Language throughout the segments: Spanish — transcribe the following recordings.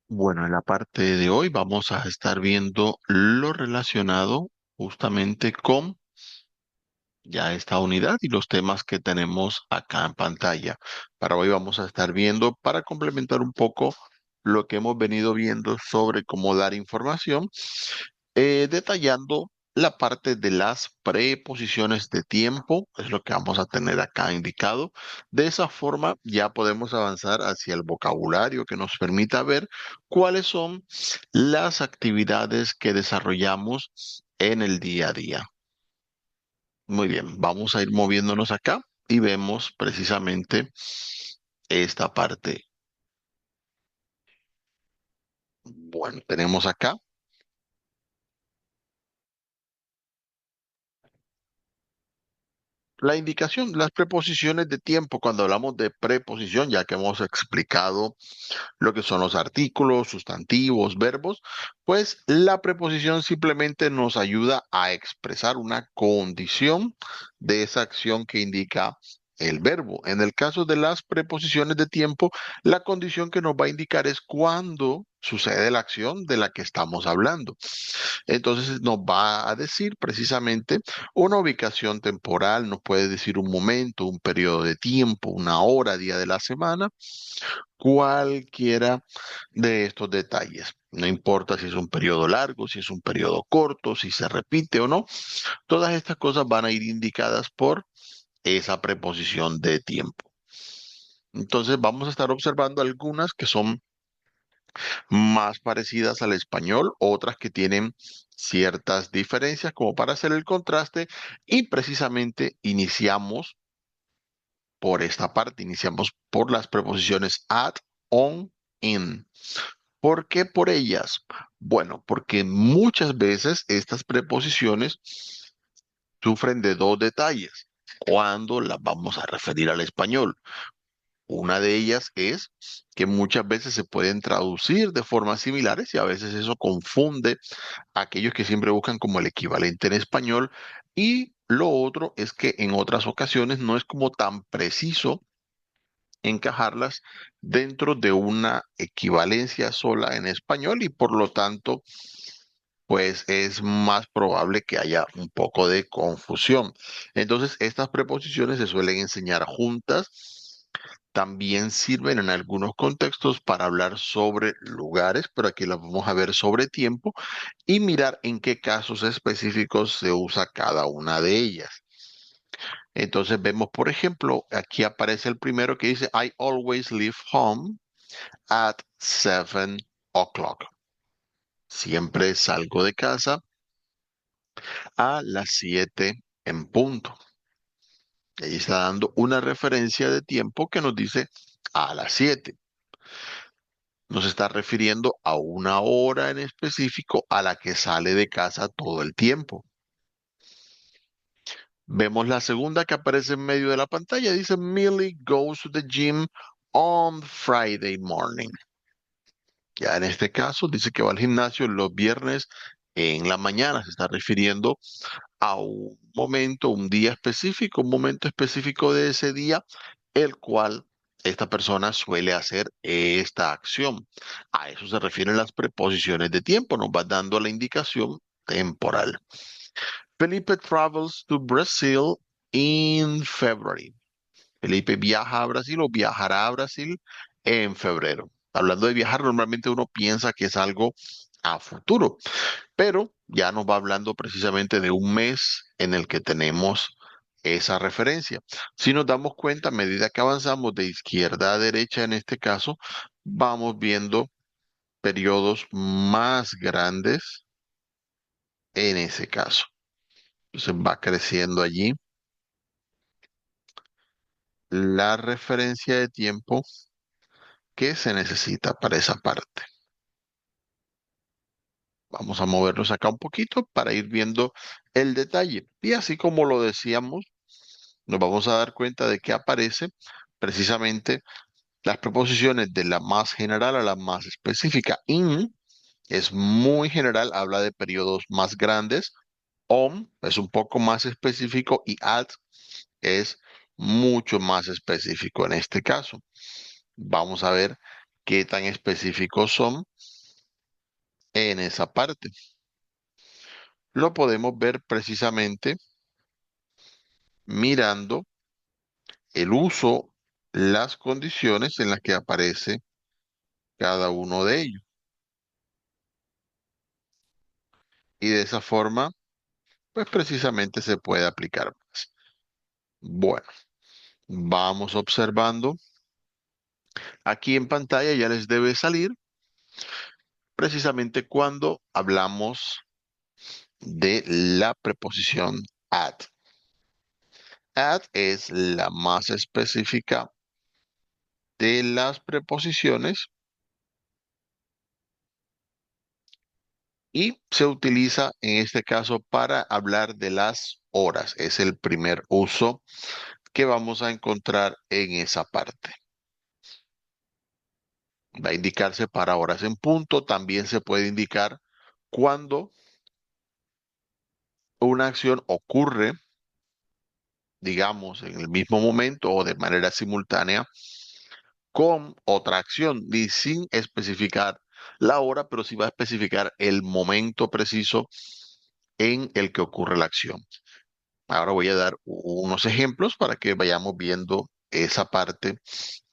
Bueno, en la parte de hoy vamos a estar viendo lo relacionado justamente con ya esta unidad y los temas que tenemos acá en pantalla. Para hoy vamos a estar viendo, para complementar un poco lo que hemos venido viendo sobre cómo dar información, detallando la parte de las preposiciones de tiempo, es lo que vamos a tener acá indicado. De esa forma ya podemos avanzar hacia el vocabulario que nos permita ver cuáles son las actividades que desarrollamos en el día a día. Muy bien, vamos a ir moviéndonos acá y vemos precisamente esta parte. Bueno, tenemos acá la indicación, las preposiciones de tiempo. Cuando hablamos de preposición, ya que hemos explicado lo que son los artículos, sustantivos, verbos, pues la preposición simplemente nos ayuda a expresar una condición de esa acción que indica el verbo. En el caso de las preposiciones de tiempo, la condición que nos va a indicar es cuándo sucede la acción de la que estamos hablando. Entonces nos va a decir precisamente una ubicación temporal, nos puede decir un momento, un periodo de tiempo, una hora, día de la semana, cualquiera de estos detalles. No importa si es un periodo largo, si es un periodo corto, si se repite o no. Todas estas cosas van a ir indicadas por esa preposición de tiempo. Entonces vamos a estar observando algunas que son más parecidas al español, otras que tienen ciertas diferencias como para hacer el contraste y precisamente iniciamos por esta parte, iniciamos por las preposiciones at, on, in. ¿Por qué por ellas? Bueno, porque muchas veces estas preposiciones sufren de dos detalles cuando las vamos a referir al español. Una de ellas es que muchas veces se pueden traducir de formas similares y a veces eso confunde a aquellos que siempre buscan como el equivalente en español. Y lo otro es que en otras ocasiones no es como tan preciso encajarlas dentro de una equivalencia sola en español y por lo tanto, pues es más probable que haya un poco de confusión. Entonces, estas preposiciones se suelen enseñar juntas. También sirven en algunos contextos para hablar sobre lugares, pero aquí las vamos a ver sobre tiempo y mirar en qué casos específicos se usa cada una de ellas. Entonces vemos, por ejemplo, aquí aparece el primero que dice, I always leave home at 7 o'clock. Siempre salgo de casa a las 7 en punto. Ahí está dando una referencia de tiempo que nos dice a las 7. Nos está refiriendo a una hora en específico a la que sale de casa todo el tiempo. Vemos la segunda que aparece en medio de la pantalla. Dice, Millie goes to the gym on Friday morning. Ya en este caso dice que va al gimnasio los viernes en la mañana. Se está refiriendo a un momento, un día específico, un momento específico de ese día, el cual esta persona suele hacer esta acción. A eso se refieren las preposiciones de tiempo. Nos va dando la indicación temporal. Felipe travels to Brazil in February. Felipe viaja a Brasil o viajará a Brasil en febrero. Hablando de viajar, normalmente uno piensa que es algo a futuro, pero ya nos va hablando precisamente de un mes en el que tenemos esa referencia. Si nos damos cuenta, a medida que avanzamos de izquierda a derecha en este caso, vamos viendo periodos más grandes en ese caso. Entonces va creciendo allí la referencia de tiempo que se necesita para esa parte. Vamos a movernos acá un poquito para ir viendo el detalle. Y así como lo decíamos, nos vamos a dar cuenta de que aparece precisamente las preposiciones de la más general a la más específica. In es muy general, habla de periodos más grandes. On es un poco más específico y at es mucho más específico en este caso. Vamos a ver qué tan específicos son en esa parte. Lo podemos ver precisamente mirando el uso, las condiciones en las que aparece cada uno de ellos. Y de esa forma, pues precisamente se puede aplicar más. Bueno, vamos observando. Aquí en pantalla ya les debe salir precisamente cuando hablamos de la preposición at. At es la más específica de las preposiciones y se utiliza en este caso para hablar de las horas. Es el primer uso que vamos a encontrar en esa parte. Va a indicarse para horas en punto. También se puede indicar cuando una acción ocurre, digamos, en el mismo momento o de manera simultánea con otra acción y sin especificar la hora, pero sí va a especificar el momento preciso en el que ocurre la acción. Ahora voy a dar unos ejemplos para que vayamos viendo esa parte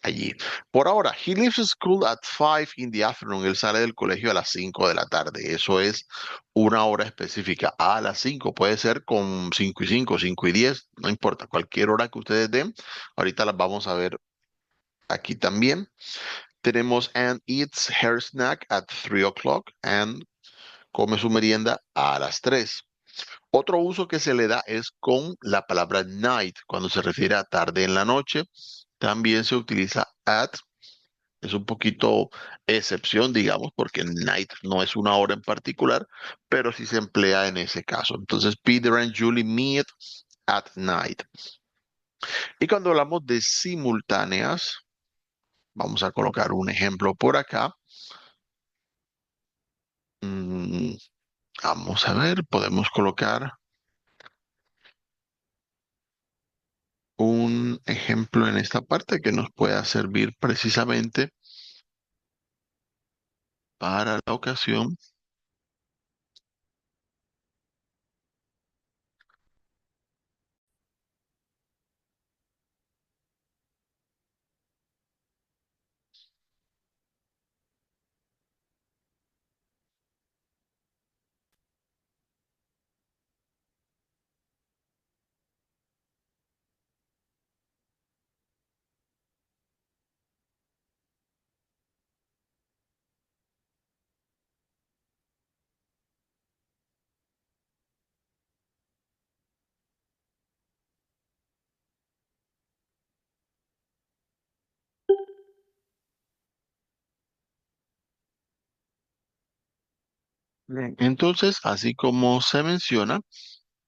allí. Por ahora, he leaves school at 5 in the afternoon. Él sale del colegio a las 5 de la tarde. Eso es una hora específica. A las 5 puede ser con 5 y 5, 5 y 10, no importa, cualquier hora que ustedes den. Ahorita las vamos a ver aquí también. Tenemos and eats her snack at 3 o'clock and come su merienda a las 3. Otro uso que se le da es con la palabra night, cuando se refiere a tarde en la noche. También se utiliza at. Es un poquito excepción, digamos, porque night no es una hora en particular, pero sí se emplea en ese caso. Entonces, Peter and Julie meet at night. Y cuando hablamos de simultáneas, vamos a colocar un ejemplo por acá. Mm, Vamos a ver, podemos colocar un ejemplo en esta parte que nos pueda servir precisamente para la ocasión. Bien. Entonces, así como se menciona,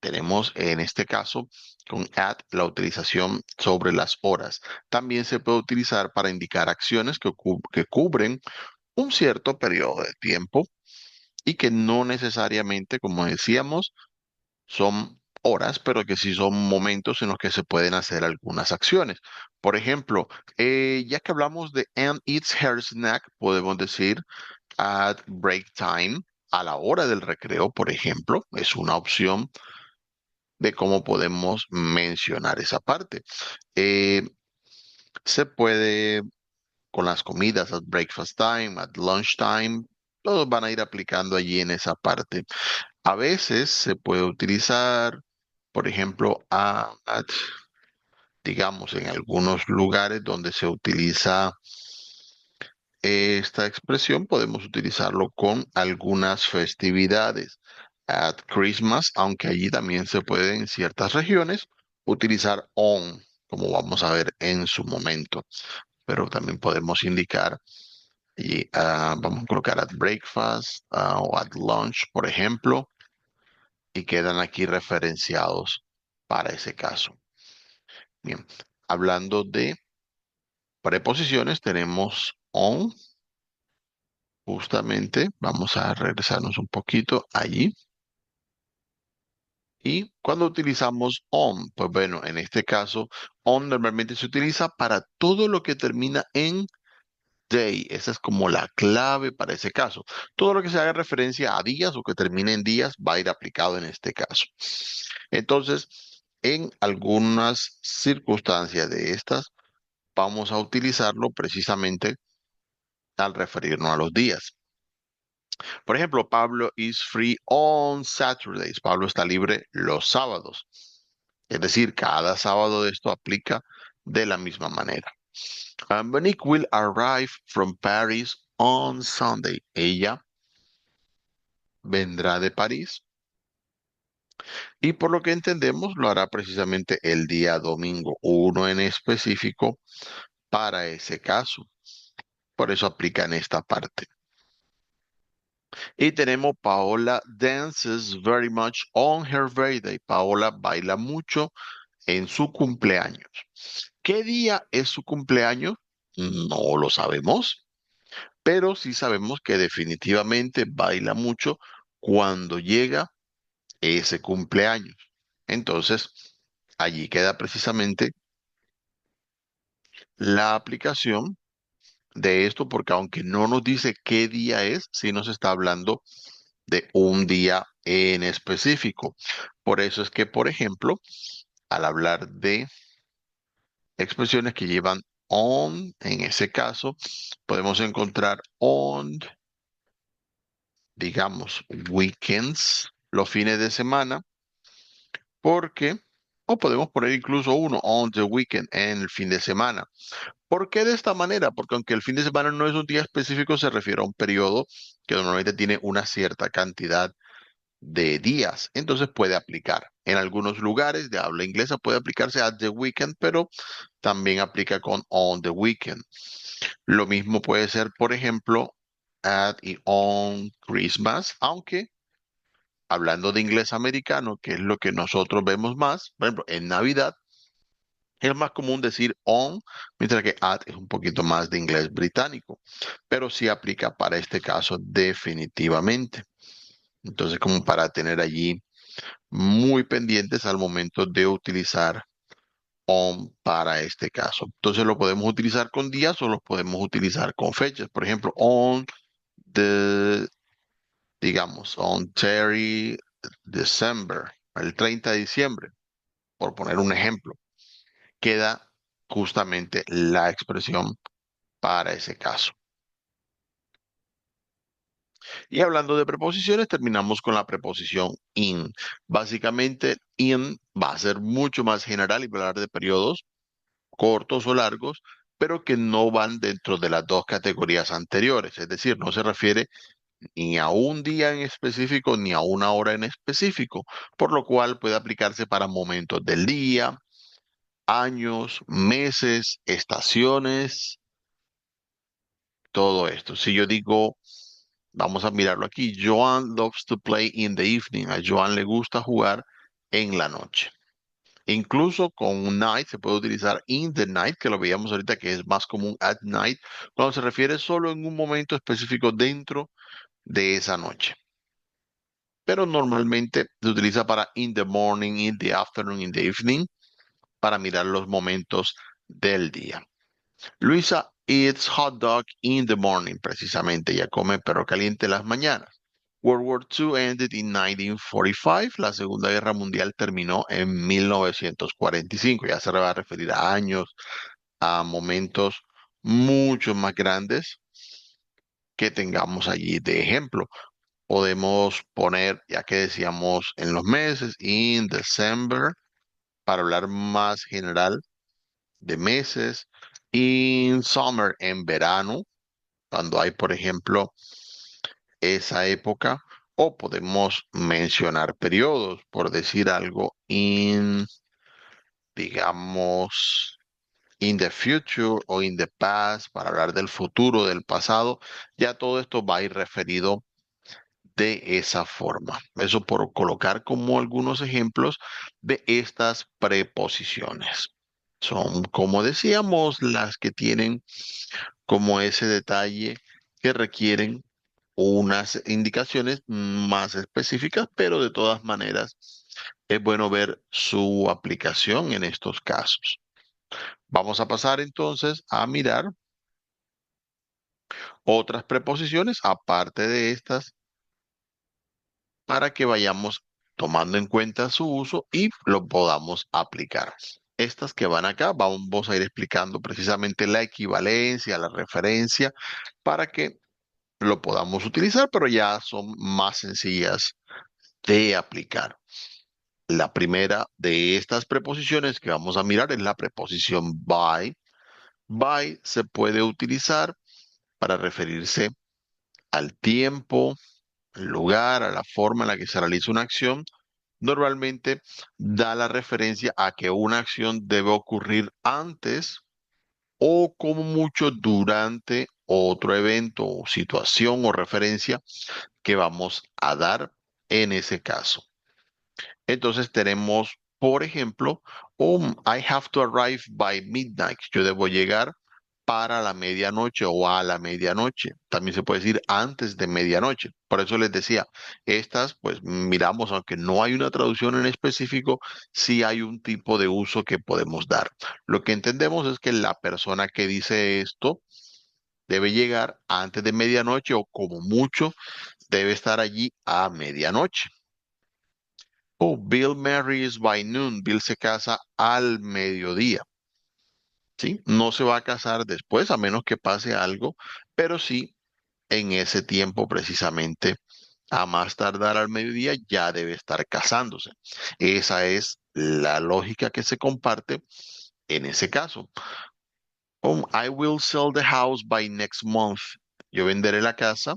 tenemos en este caso con at la utilización sobre las horas. También se puede utilizar para indicar acciones que cubren un cierto periodo de tiempo y que no necesariamente, como decíamos, son horas, pero que sí son momentos en los que se pueden hacer algunas acciones. Por ejemplo, ya que hablamos de Anne eats her snack, podemos decir at break time, a la hora del recreo, por ejemplo, es una opción de cómo podemos mencionar esa parte. Eh, Se puede con las comidas at breakfast time, at lunch time, todos van a ir aplicando allí en esa parte. A veces se puede utilizar, por ejemplo, digamos, en algunos lugares donde se utiliza esta expresión, podemos utilizarlo con algunas festividades. At Christmas, aunque allí también se puede en ciertas regiones utilizar on, como vamos a ver en su momento. Pero también podemos indicar, y, vamos a colocar at breakfast o at lunch, por ejemplo, y quedan aquí referenciados para ese caso. Bien, hablando de preposiciones, tenemos on, justamente, vamos a regresarnos un poquito allí. Y cuando utilizamos on, pues bueno, en este caso, on normalmente se utiliza para todo lo que termina en day. Esa es como la clave para ese caso. Todo lo que se haga referencia a días o que termine en días va a ir aplicado en este caso. Entonces, en algunas circunstancias de estas, vamos a utilizarlo precisamente al referirnos a los días. Por ejemplo, Pablo is free on Saturdays. Pablo está libre los sábados. Es decir, cada sábado de esto aplica de la misma manera. Monique will arrive from Paris on Sunday. Ella vendrá de París y por lo que entendemos lo hará precisamente el día domingo, uno en específico para ese caso. Por eso aplica en esta parte. Y tenemos Paola dances very much on her birthday. Paola baila mucho en su cumpleaños. ¿Qué día es su cumpleaños? No lo sabemos, pero sí sabemos que definitivamente baila mucho cuando llega ese cumpleaños. Entonces, allí queda precisamente la aplicación de esto, porque aunque no nos dice qué día es, sí nos está hablando de un día en específico. Por eso es que, por ejemplo, al hablar de expresiones que llevan on, en ese caso, podemos encontrar on, digamos, weekends, los fines de semana, porque, o podemos poner incluso uno, on the weekend, en el fin de semana. ¿Por qué de esta manera? Porque aunque el fin de semana no es un día específico, se refiere a un periodo que normalmente tiene una cierta cantidad de días. Entonces puede aplicar. En algunos lugares de habla inglesa puede aplicarse at the weekend, pero también aplica con on the weekend. Lo mismo puede ser, por ejemplo, at y on Christmas, aunque hablando de inglés americano, que es lo que nosotros vemos más, por ejemplo, en Navidad es más común decir on, mientras que at es un poquito más de inglés británico, pero sí aplica para este caso definitivamente. Entonces, como para tener allí muy pendientes al momento de utilizar on para este caso. Entonces, lo podemos utilizar con días o lo podemos utilizar con fechas. Por ejemplo, on the, digamos, on 30 December, el 30 de diciembre, por poner un ejemplo, queda justamente la expresión para ese caso. Y hablando de preposiciones, terminamos con la preposición in. Básicamente, in va a ser mucho más general y va a hablar de periodos cortos o largos, pero que no van dentro de las dos categorías anteriores. Es decir, no se refiere ni a un día en específico ni a una hora en específico, por lo cual puede aplicarse para momentos del día, años, meses, estaciones, todo esto. Si yo digo, vamos a mirarlo aquí, Joan loves to play in the evening. A Joan le gusta jugar en la noche. Incluso con night se puede utilizar in the night, que lo veíamos ahorita que es más común at night, cuando se refiere solo en un momento específico dentro de esa noche. Pero normalmente se utiliza para in the morning, in the afternoon, in the evening, para mirar los momentos del día. Luisa eats hot dog in the morning, precisamente. Ella come perro caliente en las mañanas. World War II ended in 1945. La Segunda Guerra Mundial terminó en 1945. Ya se va a referir a años, a momentos mucho más grandes que tengamos allí de ejemplo. Podemos poner, ya que decíamos en los meses, in December, para hablar más general de meses, in summer, en verano, cuando hay, por ejemplo, esa época, o podemos mencionar periodos, por decir algo, digamos, in the future o in the past, para hablar del futuro, del pasado, ya todo esto va a ir referido de esa forma. Eso por colocar como algunos ejemplos de estas preposiciones. Son, como decíamos, las que tienen como ese detalle que requieren unas indicaciones más específicas, pero de todas maneras es bueno ver su aplicación en estos casos. Vamos a pasar entonces a mirar Otras preposiciones, aparte de estas, para que vayamos tomando en cuenta su uso y lo podamos aplicar. Estas que van acá, vamos a ir explicando precisamente la equivalencia, la referencia, para que lo podamos utilizar, pero ya son más sencillas de aplicar. La primera de estas preposiciones que vamos a mirar es la preposición by. By se puede utilizar para referirse al tiempo, al lugar, a la forma en la que se realiza una acción. Normalmente da la referencia a que una acción debe ocurrir antes o como mucho durante otro evento o situación o referencia que vamos a dar en ese caso. Entonces tenemos, por ejemplo, I have to arrive by midnight. Yo debo llegar para la medianoche o a la medianoche. También se puede decir antes de medianoche. Por eso les decía, estas, pues miramos, aunque no hay una traducción en específico, sí hay un tipo de uso que podemos dar. Lo que entendemos es que la persona que dice esto debe llegar antes de medianoche o como mucho debe estar allí a medianoche. Oh, Bill marries by noon. Bill se casa al mediodía. ¿Sí? No se va a casar después, a menos que pase algo, pero sí en ese tiempo precisamente, a más tardar al mediodía, ya debe estar casándose. Esa es la lógica que se comparte en ese caso. I will sell the house by next month. Yo venderé la casa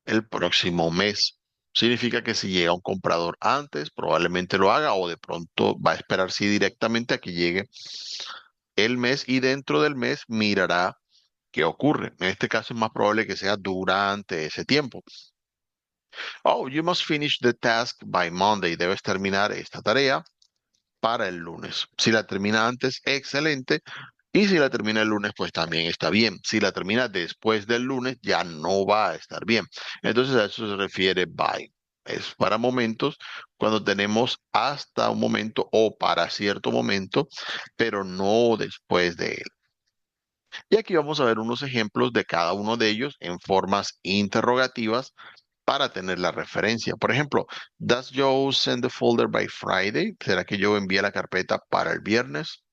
el próximo mes. Significa que si llega un comprador antes, probablemente lo haga o de pronto va a esperar sí directamente a que llegue el mes y dentro del mes mirará qué ocurre. En este caso es más probable que sea durante ese tiempo. Oh, you must finish the task by Monday. Debes terminar esta tarea para el lunes. Si la termina antes, excelente. Y si la termina el lunes, pues también está bien. Si la termina después del lunes, ya no va a estar bien. Entonces a eso se refiere by. Es para momentos cuando tenemos hasta un momento o para cierto momento, pero no después de él. Y aquí vamos a ver unos ejemplos de cada uno de ellos en formas interrogativas para tener la referencia. Por ejemplo, ¿Does Joe send the folder by Friday? ¿Será que Joe envía la carpeta para el viernes?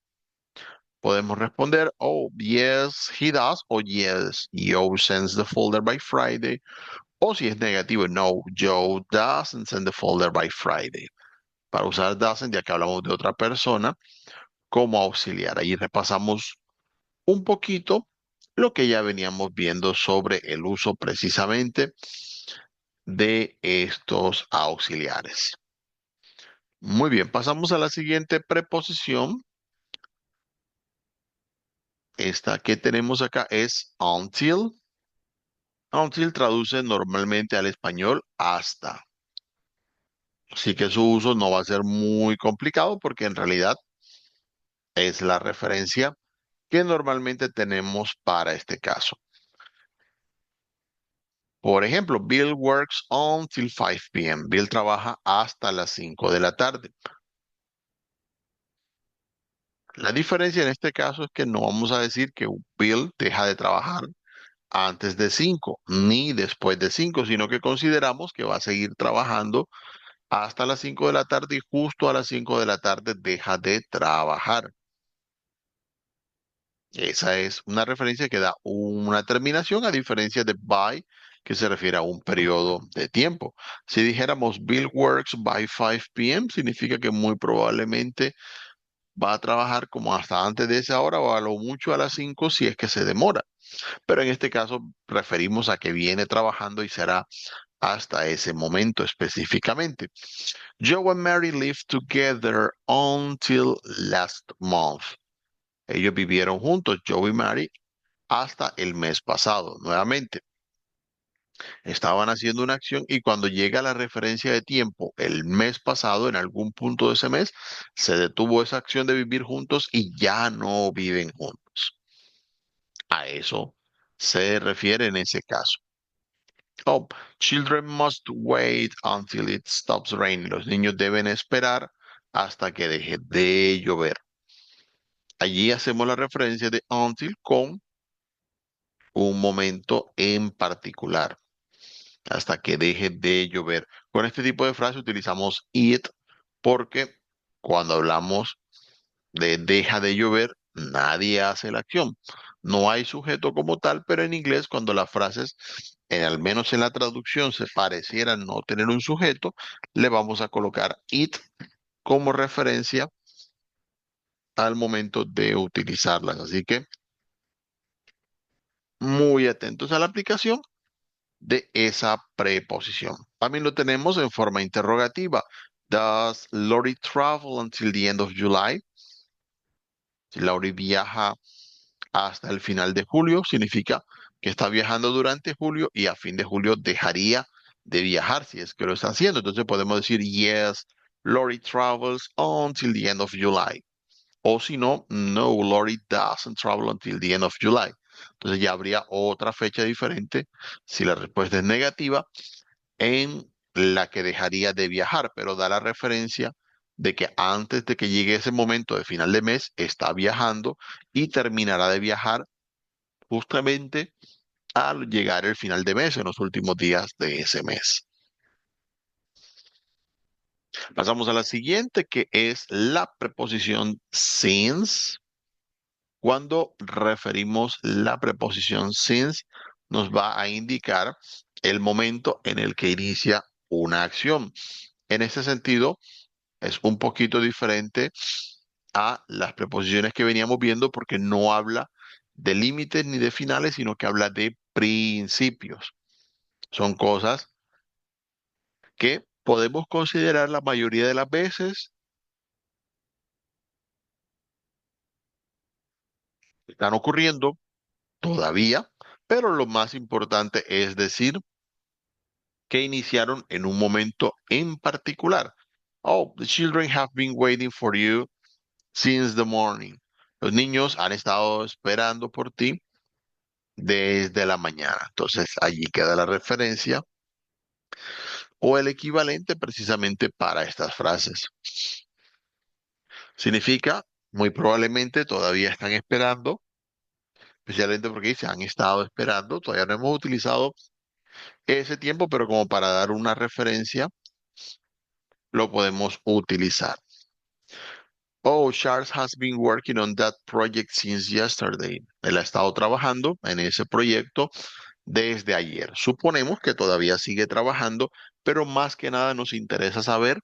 Podemos responder, oh, yes, he does, o yes, Joe sends the folder by Friday. O si es negativo, no, Joe doesn't send the folder by Friday. Para usar doesn't, ya que hablamos de otra persona, como auxiliar. Ahí repasamos un poquito lo que ya veníamos viendo sobre el uso precisamente de estos auxiliares. Muy bien, pasamos a la siguiente preposición. Esta que tenemos acá es until. Until traduce normalmente al español hasta. Así que su uso no va a ser muy complicado porque en realidad es la referencia que normalmente tenemos para este caso. Por ejemplo, Bill works until 5 p.m. Bill trabaja hasta las 5 de la tarde. La diferencia en este caso es que no vamos a decir que Bill deja de trabajar antes de 5 ni después de 5, sino que consideramos que va a seguir trabajando hasta las 5 de la tarde y justo a las 5 de la tarde deja de trabajar. Esa es una referencia que da una terminación a diferencia de by, que se refiere a un periodo de tiempo. Si dijéramos Bill works by 5 p.m., significa que muy probablemente va a trabajar como hasta antes de esa hora o a lo mucho a las 5 si es que se demora. Pero en este caso referimos a que viene trabajando y será hasta ese momento específicamente. Joe and Mary lived together until last month. Ellos vivieron juntos, Joe y Mary, hasta el mes pasado. Nuevamente, estaban haciendo una acción y cuando llega la referencia de tiempo, el mes pasado, en algún punto de ese mes, se detuvo esa acción de vivir juntos y ya no viven juntos. A eso se refiere en ese caso. Oh, children must wait until it stops raining. Los niños deben esperar hasta que deje de llover. Allí hacemos la referencia de until con un momento en particular, hasta que deje de llover. Con este tipo de frase utilizamos it porque cuando hablamos de deja de llover, nadie hace la acción. No hay sujeto como tal, pero en inglés cuando las frases, al menos en la traducción, se parecieran no tener un sujeto, le vamos a colocar it como referencia al momento de utilizarlas. Así que muy atentos a la aplicación de esa preposición. También lo tenemos en forma interrogativa. Does Lori travel until the end of July? Si Lori viaja hasta el final de julio, significa que está viajando durante julio y a fin de julio dejaría de viajar si es que lo está haciendo. Entonces podemos decir, yes, Lori travels until the end of July. O si no, no, Lori doesn't travel until the end of July. Entonces ya habría otra fecha diferente si la respuesta es negativa en la que dejaría de viajar, pero da la referencia de que antes de que llegue ese momento de final de mes está viajando y terminará de viajar justamente al llegar el final de mes, en los últimos días de ese mes. Pasamos a la siguiente, que es la preposición since. Cuando referimos la preposición since, nos va a indicar el momento en el que inicia una acción. En ese sentido, es un poquito diferente a las preposiciones que veníamos viendo porque no habla de límites ni de finales, sino que habla de principios. Son cosas que podemos considerar la mayoría de las veces están ocurriendo todavía, pero lo más importante es decir que iniciaron en un momento en particular. Oh, the children have been waiting for you since the morning. Los niños han estado esperando por ti desde la mañana. Entonces allí queda la referencia o el equivalente precisamente para estas frases. Significa, muy probablemente todavía están esperando, especialmente porque dice, han estado esperando, todavía no hemos utilizado ese tiempo, pero como para dar una referencia, lo podemos utilizar. Oh, Charles has been working on that project since yesterday. Él ha estado trabajando en ese proyecto desde ayer. Suponemos que todavía sigue trabajando, pero más que nada nos interesa saber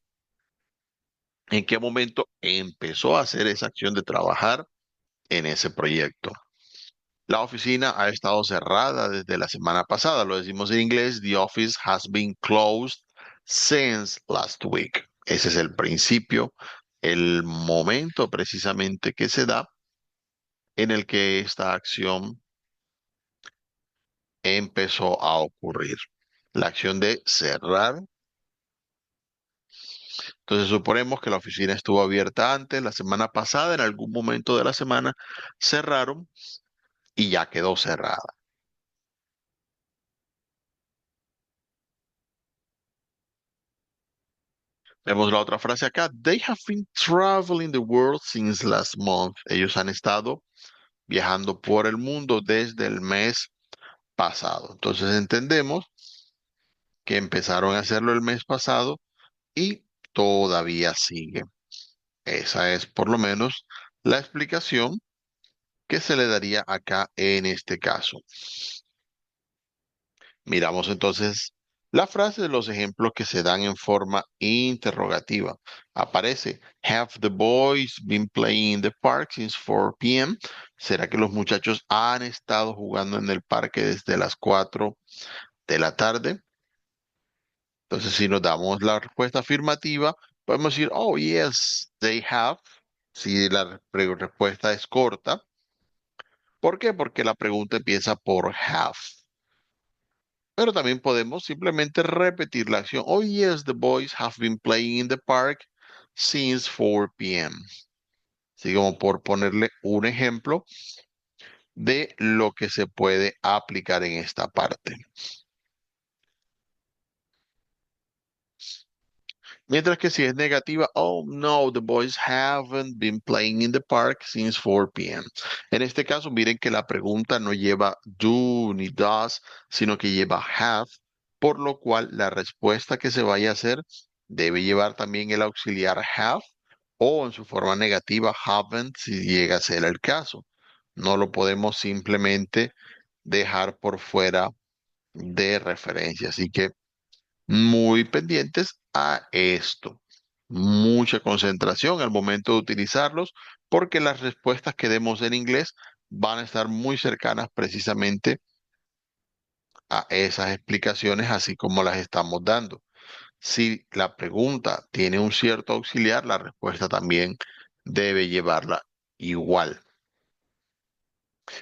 en qué momento empezó a hacer esa acción de trabajar en ese proyecto. La oficina ha estado cerrada desde la semana pasada. Lo decimos en inglés, the office has been closed since last week. Ese es el principio, el momento precisamente que se da en el que esta acción empezó a ocurrir. La acción de cerrar. Entonces suponemos que la oficina estuvo abierta antes, la semana pasada, en algún momento de la semana cerraron y ya quedó cerrada. Vemos la otra frase acá. They have been traveling the world since last month. Ellos han estado viajando por el mundo desde el mes pasado. Entonces entendemos que empezaron a hacerlo el mes pasado y todavía sigue. Esa es por lo menos la explicación que se le daría acá en este caso. Miramos entonces la frase de los ejemplos que se dan en forma interrogativa. Aparece, have the boys been playing in the park since 4 p.m.? ¿Será que los muchachos han estado jugando en el parque desde las 4 de la tarde? Entonces, si nos damos la respuesta afirmativa, podemos decir, oh, yes, they have. Si la respuesta es corta. ¿Por qué? Porque la pregunta empieza por have. Pero también podemos simplemente repetir la acción. Oh, yes, the boys have been playing in the park since 4 p.m. Así como por ponerle un ejemplo de lo que se puede aplicar en esta parte. Mientras que si es negativa, oh no, the boys haven't been playing in the park since 4 p.m. En este caso, miren que la pregunta no lleva do ni does, sino que lleva have, por lo cual la respuesta que se vaya a hacer debe llevar también el auxiliar have o en su forma negativa haven't si llega a ser el caso. No lo podemos simplemente dejar por fuera de referencia. Así que muy pendientes a esto. Mucha concentración al momento de utilizarlos, porque las respuestas que demos en inglés van a estar muy cercanas precisamente a esas explicaciones, así como las estamos dando. Si la pregunta tiene un cierto auxiliar, la respuesta también debe llevarla igual.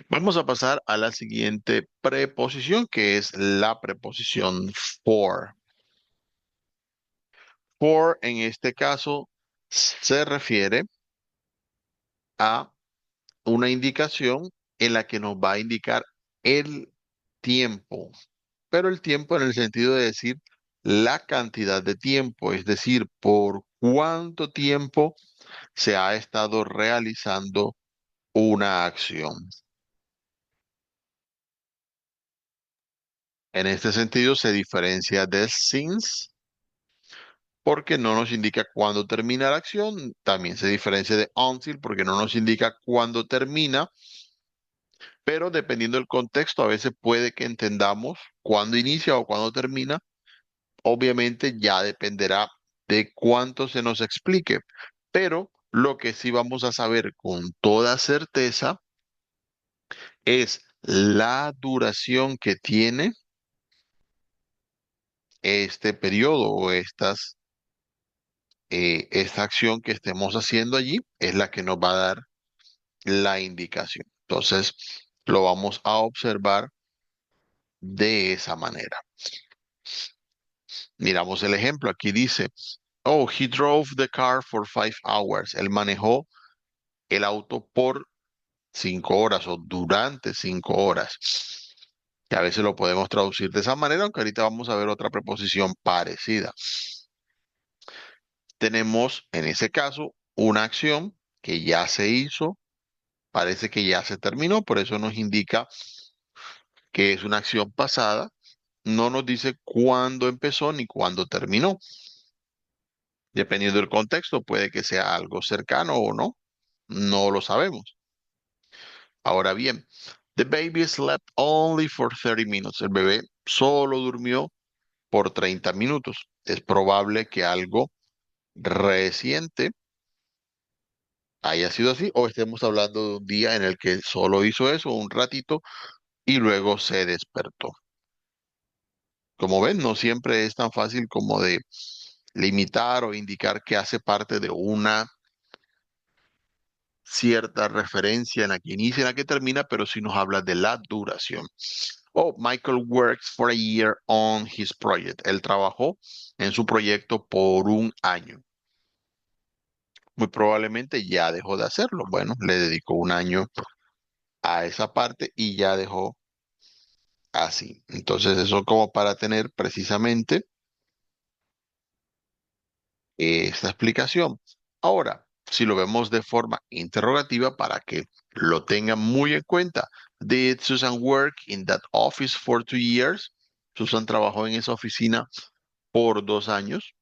Vamos a pasar a la siguiente preposición, que es la preposición for. For en este caso se refiere a una indicación en la que nos va a indicar el tiempo, pero el tiempo en el sentido de decir la cantidad de tiempo, es decir, por cuánto tiempo se ha estado realizando una acción. En este sentido se diferencia de since porque no nos indica cuándo termina la acción, también se diferencia de until porque no nos indica cuándo termina, pero dependiendo del contexto, a veces puede que entendamos cuándo inicia o cuándo termina. Obviamente ya dependerá de cuánto se nos explique, pero lo que sí vamos a saber con toda certeza es la duración que tiene este periodo o esta acción que estemos haciendo allí, es la que nos va a dar la indicación. Entonces, lo vamos a observar de esa manera. Miramos el ejemplo. Aquí dice, oh, he drove the car for 5 hours. Él manejó el auto por 5 horas o durante 5 horas. Que a veces lo podemos traducir de esa manera, aunque ahorita vamos a ver otra preposición parecida. Tenemos en ese caso una acción que ya se hizo, parece que ya se terminó, por eso nos indica que es una acción pasada. No nos dice cuándo empezó ni cuándo terminó. Dependiendo del contexto, puede que sea algo cercano o no. No lo sabemos. Ahora bien, the baby slept only for 30 minutes. El bebé solo durmió por 30 minutos. Es probable que algo reciente haya sido así o estemos hablando de un día en el que solo hizo eso un ratito y luego se despertó. Como ven, no siempre es tan fácil como de limitar o indicar que hace parte de una cierta referencia en la que inicia y en la que termina, pero sí nos habla de la duración. Oh, Michael works for a year on his project. Él trabajó en su proyecto por un año. Muy probablemente ya dejó de hacerlo. Bueno, le dedicó un año a esa parte y ya dejó así. Entonces, eso como para tener precisamente esta explicación. Ahora, si lo vemos de forma interrogativa para que lo tengan muy en cuenta. Did Susan work in that office for 2 years? Susan trabajó en esa oficina por 2 años.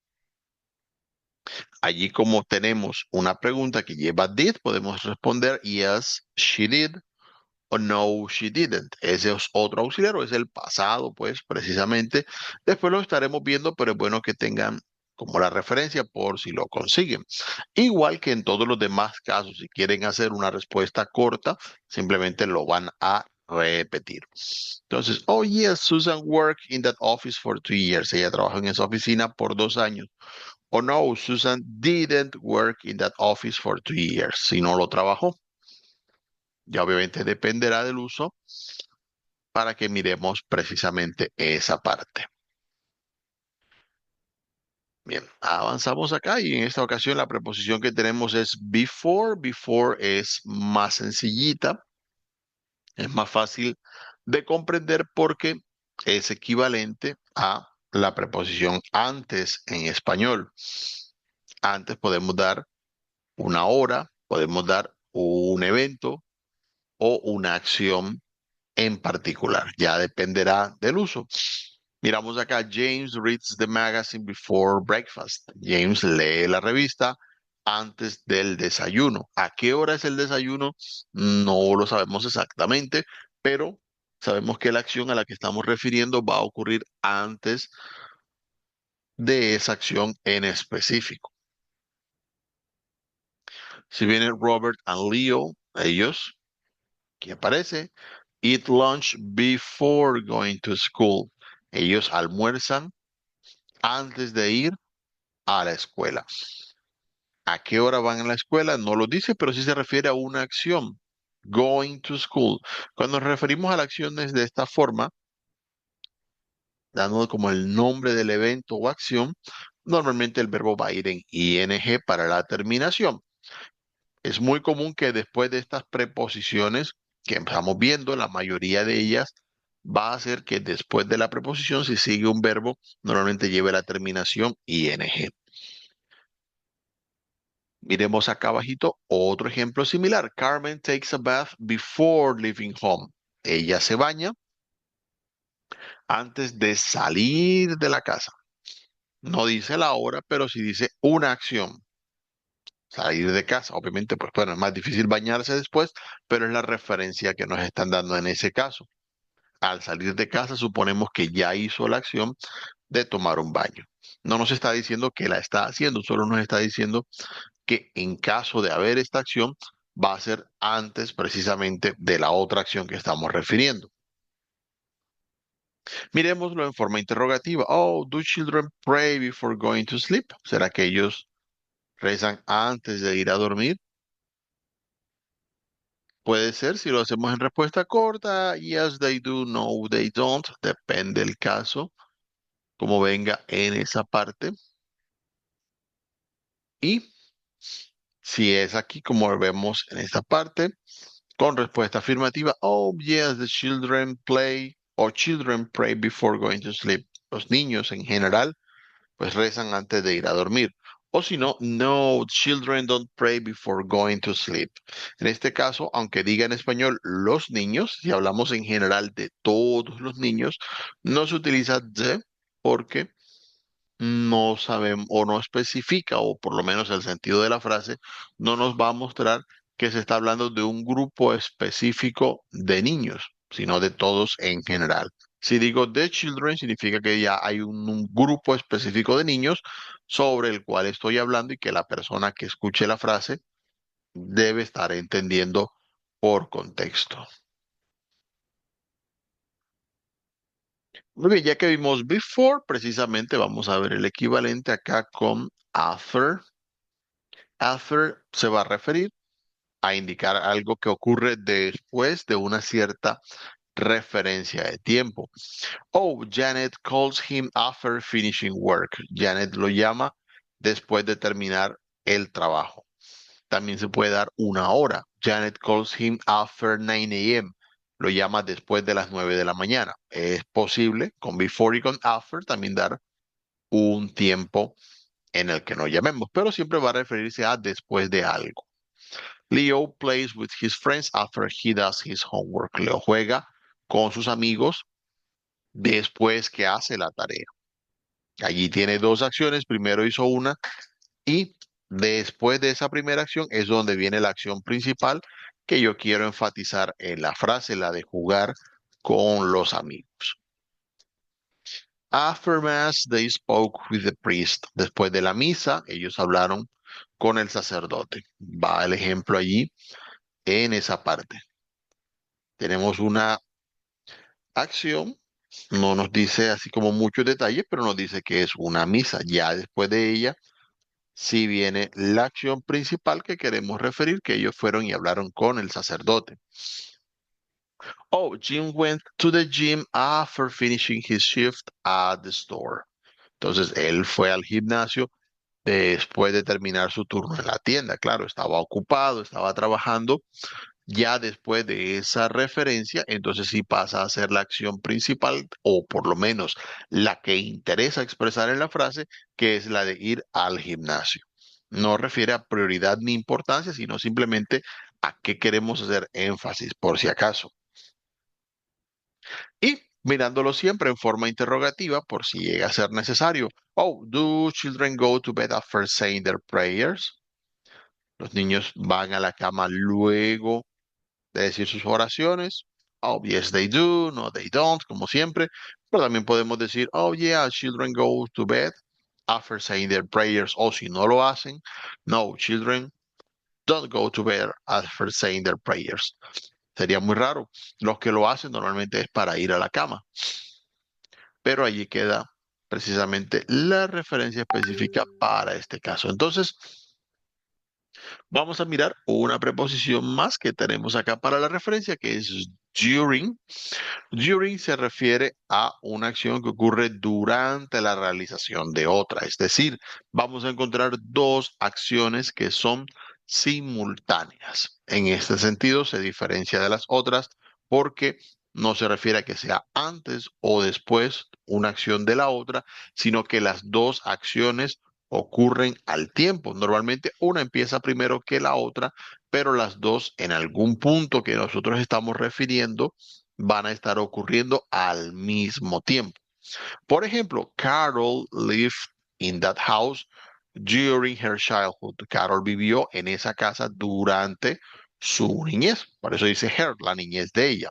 Allí como tenemos una pregunta que lleva did, podemos responder yes, she did o no, she didn't. Ese es otro auxiliar o es el pasado, pues precisamente. Después lo estaremos viendo, pero es bueno que tengan como la referencia por si lo consiguen. Igual que en todos los demás casos, si quieren hacer una respuesta corta, simplemente lo van a repetir. Entonces, oh yes, Susan worked in that office for 2 years. Ella trabajó en esa oficina por 2 años. O no, Susan didn't work in that office for 2 years. Si no lo trabajó. Ya obviamente dependerá del uso para que miremos precisamente esa parte. Bien, avanzamos acá y en esta ocasión la preposición que tenemos es before. Before es más sencillita, es más fácil de comprender porque es equivalente a la preposición antes en español. Antes podemos dar una hora, podemos dar un evento o una acción en particular. Ya dependerá del uso. Miramos acá, James reads the magazine before breakfast. James lee la revista antes del desayuno. ¿A qué hora es el desayuno? No lo sabemos exactamente, pero sabemos que la acción a la que estamos refiriendo va a ocurrir antes de esa acción en específico. Si viene Robert and Leo, ellos, ¿qué aparece? Eat lunch before going to school. Ellos almuerzan antes de ir a la escuela. ¿A qué hora van a la escuela? No lo dice, pero sí se refiere a una acción. Going to school. Cuando nos referimos a la acción de esta forma, dando como el nombre del evento o acción, normalmente el verbo va a ir en ing para la terminación. Es muy común que después de estas preposiciones que estamos viendo, la mayoría de ellas va a ser que después de la preposición, si sigue un verbo, normalmente lleve la terminación ing. Miremos acá abajito otro ejemplo similar. Carmen takes a bath before leaving home. Ella se baña antes de salir de la casa. No dice la hora, pero sí dice una acción. Salir de casa. Obviamente, pues bueno, es más difícil bañarse después, pero es la referencia que nos están dando en ese caso. Al salir de casa, suponemos que ya hizo la acción de tomar un baño. No nos está diciendo que la está haciendo, solo nos está diciendo que en caso de haber esta acción, va a ser antes precisamente de la otra acción que estamos refiriendo. Miremoslo en forma interrogativa. Oh, do children pray before going to sleep? ¿Será que ellos rezan antes de ir a dormir? Puede ser si lo hacemos en respuesta corta. Yes, they do. No, they don't. Depende del caso, como venga en esa parte. Y si es aquí, como vemos en esta parte, con respuesta afirmativa, oh, yes, the children play or children pray before going to sleep. Los niños en general, pues rezan antes de ir a dormir. O si no, no, children don't pray before going to sleep. En este caso, aunque diga en español los niños, si hablamos en general de todos los niños, no se utiliza the porque no sabemos o no especifica, o por lo menos el sentido de la frase, no nos va a mostrar que se está hablando de un grupo específico de niños, sino de todos en general. Si digo the children, significa que ya hay un grupo específico de niños sobre el cual estoy hablando y que la persona que escuche la frase debe estar entendiendo por contexto. Muy bien, ya que vimos before, precisamente vamos a ver el equivalente acá con after. After se va a referir a indicar algo que ocurre después de una cierta referencia de tiempo. Oh, Janet calls him after finishing work. Janet lo llama después de terminar el trabajo. También se puede dar una hora. Janet calls him after 9 a.m. Lo llama después de las 9 de la mañana. Es posible con before y con after también dar un tiempo en el que no llamemos, pero siempre va a referirse a después de algo. Leo plays with his friends after he does his homework. Leo juega con sus amigos después que hace la tarea. Allí tiene dos acciones. Primero hizo una y después de esa primera acción es donde viene la acción principal que yo quiero enfatizar en la frase, la de jugar con los amigos. After Mass, they spoke with the priest. Después de la misa, ellos hablaron con el sacerdote. Va el ejemplo allí en esa parte. Tenemos una acción, no nos dice así como muchos detalles, pero nos dice que es una misa. Ya después de ella, sí viene la acción principal que queremos referir, que ellos fueron y hablaron con el sacerdote. Oh, Jim went to the gym after finishing his shift at the store. Entonces, él fue al gimnasio después de terminar su turno en la tienda. Claro, estaba ocupado, estaba trabajando. Ya después de esa referencia, entonces sí pasa a ser la acción principal o por lo menos la que interesa expresar en la frase, que es la de ir al gimnasio. No refiere a prioridad ni importancia, sino simplemente a qué queremos hacer énfasis, por si acaso. Y mirándolo siempre en forma interrogativa, por si llega a ser necesario. Oh, do children go to bed after saying their prayers? Los niños van a la cama luego de decir sus oraciones. Oh, yes, they do. No, they don't, como siempre. Pero también podemos decir, oh, yeah, children go to bed after saying their prayers. O si no lo hacen, no, children don't go to bed after saying their prayers. Sería muy raro. Los que lo hacen normalmente es para ir a la cama. Pero allí queda precisamente la referencia específica para este caso. Entonces, vamos a mirar una preposición más que tenemos acá para la referencia, que es during. During se refiere a una acción que ocurre durante la realización de otra. Es decir, vamos a encontrar dos acciones que son simultáneas. En este sentido, se diferencia de las otras porque no se refiere a que sea antes o después una acción de la otra, sino que las dos acciones ocurren al tiempo. Normalmente una empieza primero que la otra, pero las dos en algún punto que nosotros estamos refiriendo van a estar ocurriendo al mismo tiempo. Por ejemplo, Carol lived in that house during her childhood. Carol vivió en esa casa durante su niñez. Por eso dice her, la niñez de ella,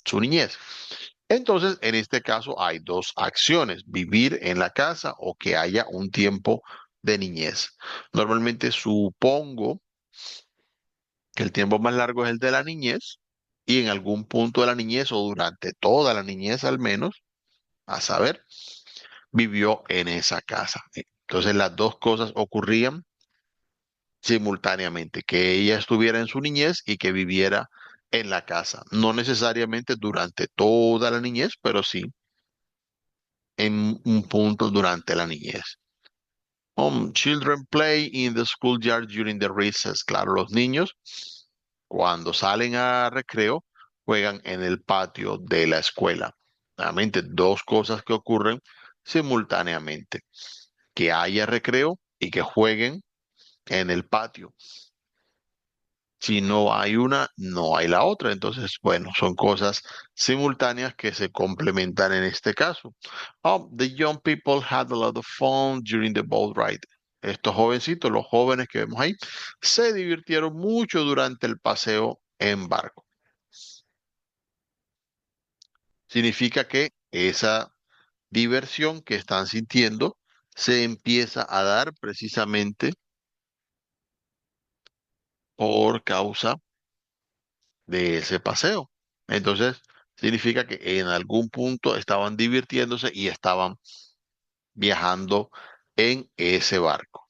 su niñez. Entonces, en este caso hay dos acciones, vivir en la casa o que haya un tiempo de niñez. Normalmente supongo que el tiempo más largo es el de la niñez y en algún punto de la niñez o durante toda la niñez al menos, a saber, vivió en esa casa. Entonces las dos cosas ocurrían simultáneamente, que ella estuviera en su niñez y que viviera en la casa. No necesariamente durante toda la niñez, pero sí en un punto durante la niñez. Children play in the schoolyard during the recess. Claro, los niños cuando salen a recreo juegan en el patio de la escuela. Nuevamente, dos cosas que ocurren simultáneamente. Que haya recreo y que jueguen en el patio. Si no hay una, no hay la otra. Entonces, bueno, son cosas simultáneas que se complementan en este caso. Oh, the young people had a lot of fun during the boat ride. Estos jovencitos, los jóvenes que vemos ahí, se divirtieron mucho durante el paseo en barco. Significa que esa diversión que están sintiendo se empieza a dar precisamente por causa de ese paseo. Entonces, significa que en algún punto estaban divirtiéndose y estaban viajando en ese barco.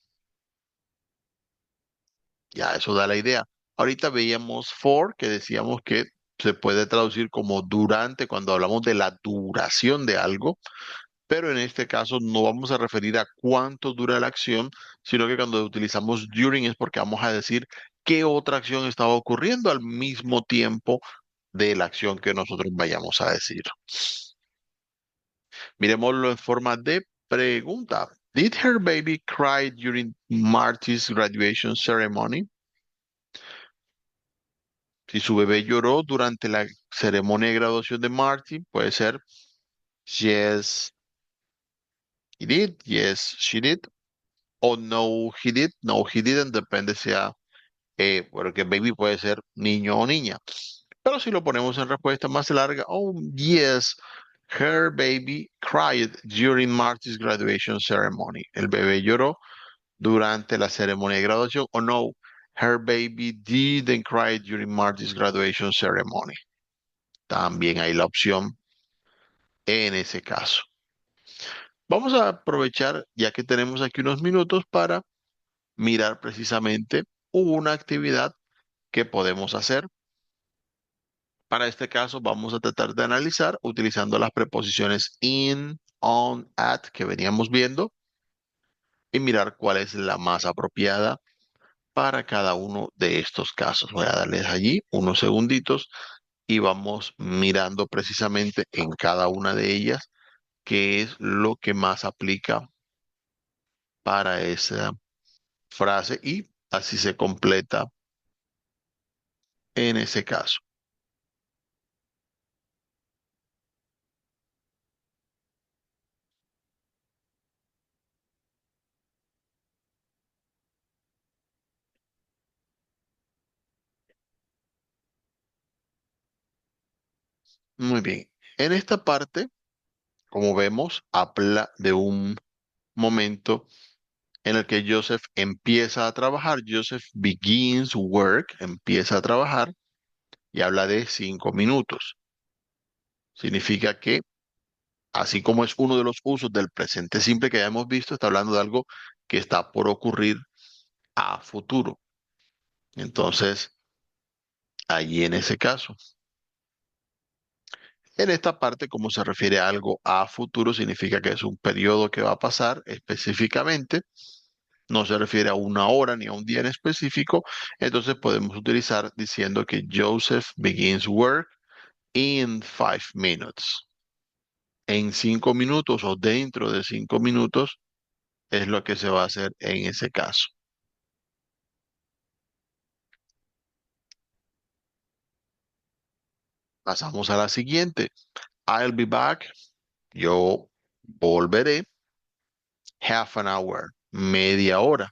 Ya, eso da la idea. Ahorita veíamos for, que decíamos que se puede traducir como durante cuando hablamos de la duración de algo, pero en este caso no vamos a referir a cuánto dura la acción, sino que cuando utilizamos during es porque vamos a decir qué otra acción estaba ocurriendo al mismo tiempo de la acción que nosotros vayamos a decir. Miremoslo en forma de pregunta. Did her baby cry during Marty's graduation ceremony? Si su bebé lloró durante la ceremonia de graduación de Marty, puede ser yes, he did, yes, she did, o no, he did, no, he didn't, depende sea, porque baby puede ser niño o niña. Pero si lo ponemos en respuesta más larga, oh, yes, her baby cried during Marty's graduation ceremony. El bebé lloró durante la ceremonia de graduación, o no, her baby didn't cry during Marty's graduation ceremony. También hay la opción en ese caso. Vamos a aprovechar, ya que tenemos aquí unos minutos, para mirar precisamente una actividad que podemos hacer. Para este caso, vamos a tratar de analizar utilizando las preposiciones in, on, at que veníamos viendo y mirar cuál es la más apropiada para cada uno de estos casos. Voy a darles allí unos segunditos y vamos mirando precisamente en cada una de ellas qué es lo que más aplica para esa frase y así se completa en ese caso. Muy bien. En esta parte, como vemos, habla de un momento en el que Joseph empieza a trabajar. Joseph begins work, empieza a trabajar y habla de 5 minutos. Significa que, así como es uno de los usos del presente simple que ya hemos visto, está hablando de algo que está por ocurrir a futuro. Entonces, allí en ese caso. En esta parte, como se refiere a algo a futuro, significa que es un periodo que va a pasar específicamente. No se refiere a una hora ni a un día en específico. Entonces podemos utilizar diciendo que Joseph begins work in 5 minutes. En 5 minutos o dentro de 5 minutos es lo que se va a hacer en ese caso. Pasamos a la siguiente. I'll be back. Yo volveré. Half an hour. Media hora.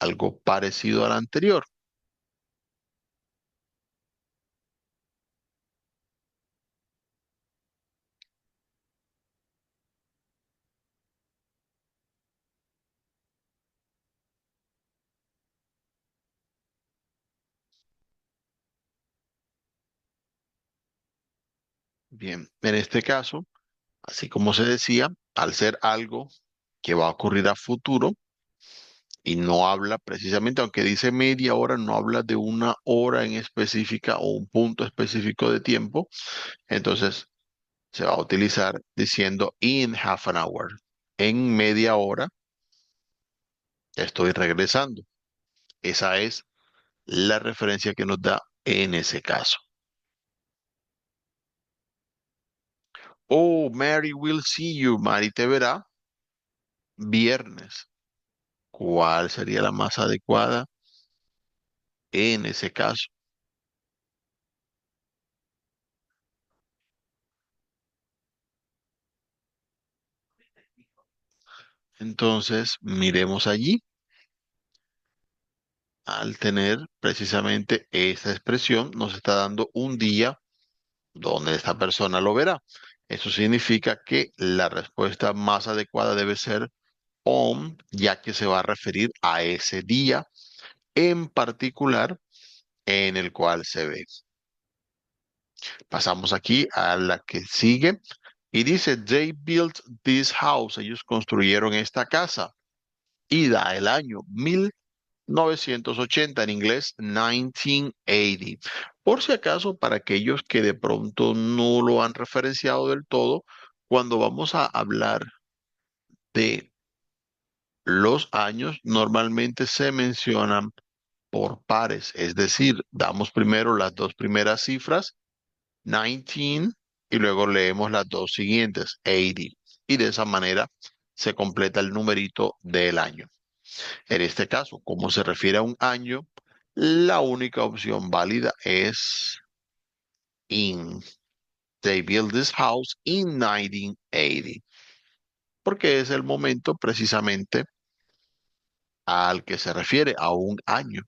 Algo parecido al anterior. Bien, en este caso, así como se decía, al ser algo que va a ocurrir a futuro y no habla precisamente, aunque dice media hora, no habla de una hora en específica o un punto específico de tiempo, entonces se va a utilizar diciendo in half an hour. En media hora estoy regresando. Esa es la referencia que nos da en ese caso. Oh, Mary will see you. Mary te verá viernes. ¿Cuál sería la más adecuada en ese caso? Entonces, miremos allí, al tener precisamente esta expresión, nos está dando un día donde esta persona lo verá. Eso significa que la respuesta más adecuada debe ser on, ya que se va a referir a ese día en particular en el cual se ve. Pasamos aquí a la que sigue y dice, they built this house. Ellos construyeron esta casa y da el año 1980, en inglés 1980. Por si acaso, para aquellos que de pronto no lo han referenciado del todo, cuando vamos a hablar de los años, normalmente se mencionan por pares, es decir, damos primero las dos primeras cifras, 19, y luego leemos las dos siguientes, 80, y de esa manera se completa el numerito del año. En este caso, como se refiere a un año, la única opción válida es in. They built this house in 1980, porque es el momento precisamente al que se refiere a un año.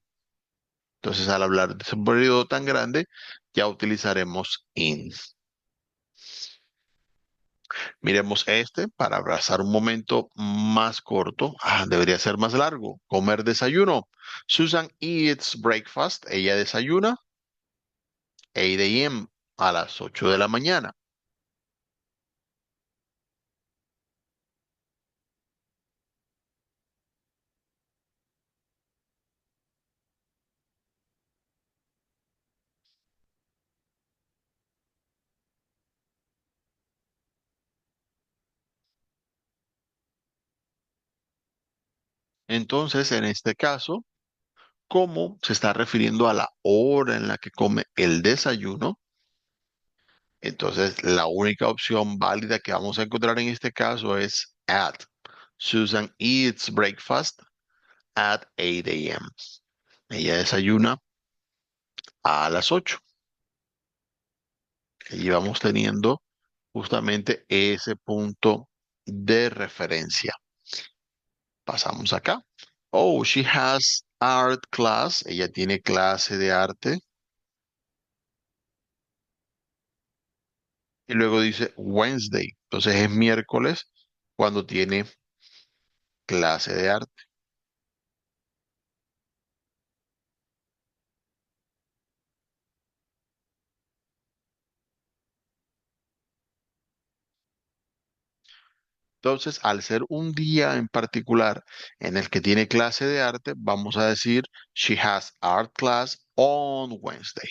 Entonces, al hablar de ese periodo tan grande, ya utilizaremos in. Miremos este para abrazar un momento más corto. Debería ser más largo. Comer desayuno. Susan eats breakfast. Ella desayuna 8 a.m. a las 8 de la mañana. Entonces, en este caso, como se está refiriendo a la hora en la que come el desayuno, entonces la única opción válida que vamos a encontrar en este caso es at. Susan eats breakfast at 8 a.m. Ella desayuna a las 8. Y vamos teniendo justamente ese punto de referencia. Pasamos acá. Oh, she has art class. Ella tiene clase de arte. Y luego dice Wednesday. Entonces es miércoles cuando tiene clase de arte. Entonces, al ser un día en particular en el que tiene clase de arte, vamos a decir she has art class on Wednesday.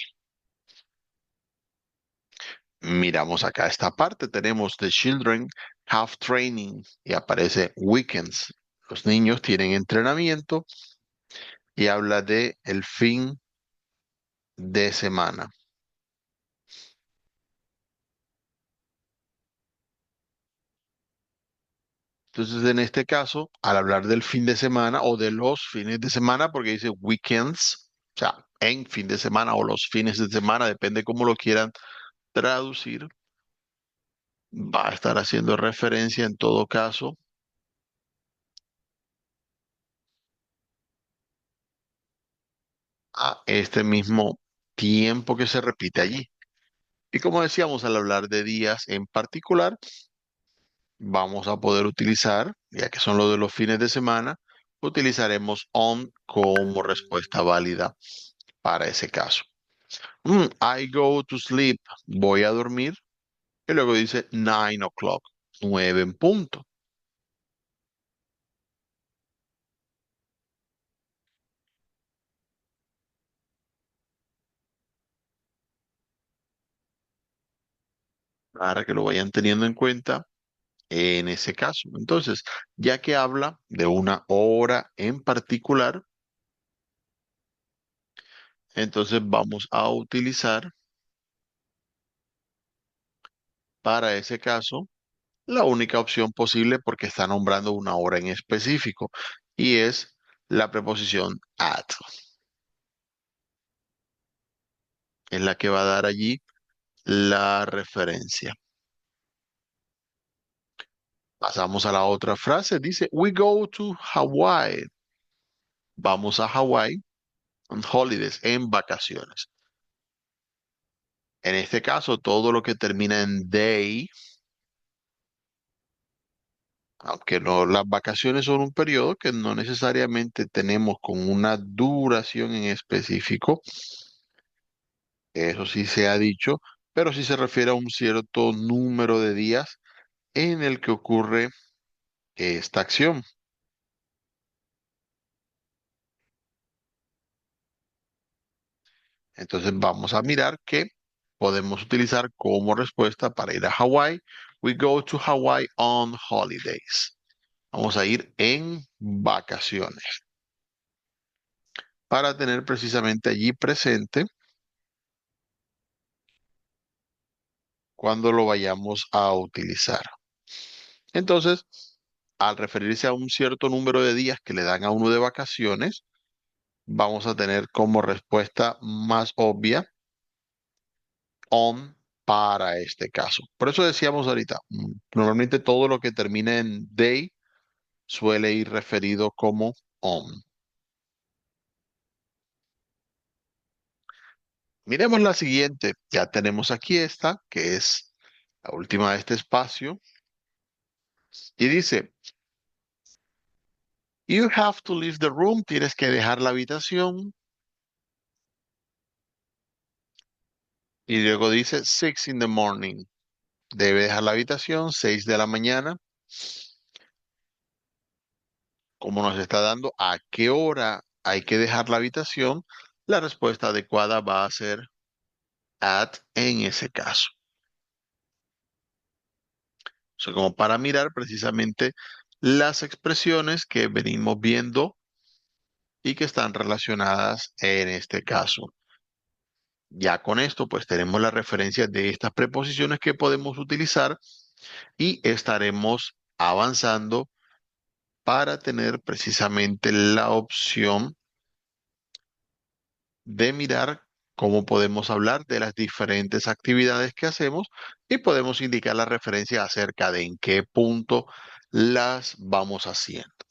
Miramos acá esta parte, tenemos the children have training y aparece weekends. Los niños tienen entrenamiento y habla de el fin de semana. Entonces, en este caso, al hablar del fin de semana o de los fines de semana, porque dice weekends, o sea, en fin de semana o los fines de semana, depende cómo lo quieran traducir, va a estar haciendo referencia en todo caso a este mismo tiempo que se repite allí. Y como decíamos, al hablar de días en particular, vamos a poder utilizar, ya que son los de los fines de semana, utilizaremos on como respuesta válida para ese caso. I go to sleep, voy a dormir, y luego dice 9 o'clock, 9 en punto. Para que lo vayan teniendo en cuenta en ese caso. Entonces, ya que habla de una hora en particular, entonces vamos a utilizar para ese caso la única opción posible porque está nombrando una hora en específico y es la preposición at. Es la que va a dar allí la referencia. Pasamos a la otra frase. Dice, we go to Hawaii. Vamos a Hawaii on holidays, en vacaciones. En este caso, todo lo que termina en day, aunque no, las vacaciones son un periodo que no necesariamente tenemos con una duración en específico, eso sí se ha dicho, pero sí se refiere a un cierto número de días en el que ocurre esta acción. Entonces vamos a mirar que podemos utilizar como respuesta para ir a Hawái. We go to Hawaii on holidays. Vamos a ir en vacaciones para tener precisamente allí presente cuando lo vayamos a utilizar. Entonces, al referirse a un cierto número de días que le dan a uno de vacaciones, vamos a tener como respuesta más obvia on para este caso. Por eso decíamos ahorita, normalmente todo lo que termina en day suele ir referido como on. Miremos la siguiente. Ya tenemos aquí esta, que es la última de este espacio, y dice, you have to leave the room, tienes que dejar la habitación, y luego dice 6 in the morning, debe dejar la habitación, 6 de la mañana, como nos está dando a qué hora hay que dejar la habitación, la respuesta adecuada va a ser at en ese caso. O sea, como para mirar precisamente las expresiones que venimos viendo y que están relacionadas en este caso. Ya con esto, pues tenemos la referencia de estas preposiciones que podemos utilizar y estaremos avanzando para tener precisamente la opción de mirar cómo podemos hablar de las diferentes actividades que hacemos y podemos indicar la referencia acerca de en qué punto las vamos haciendo.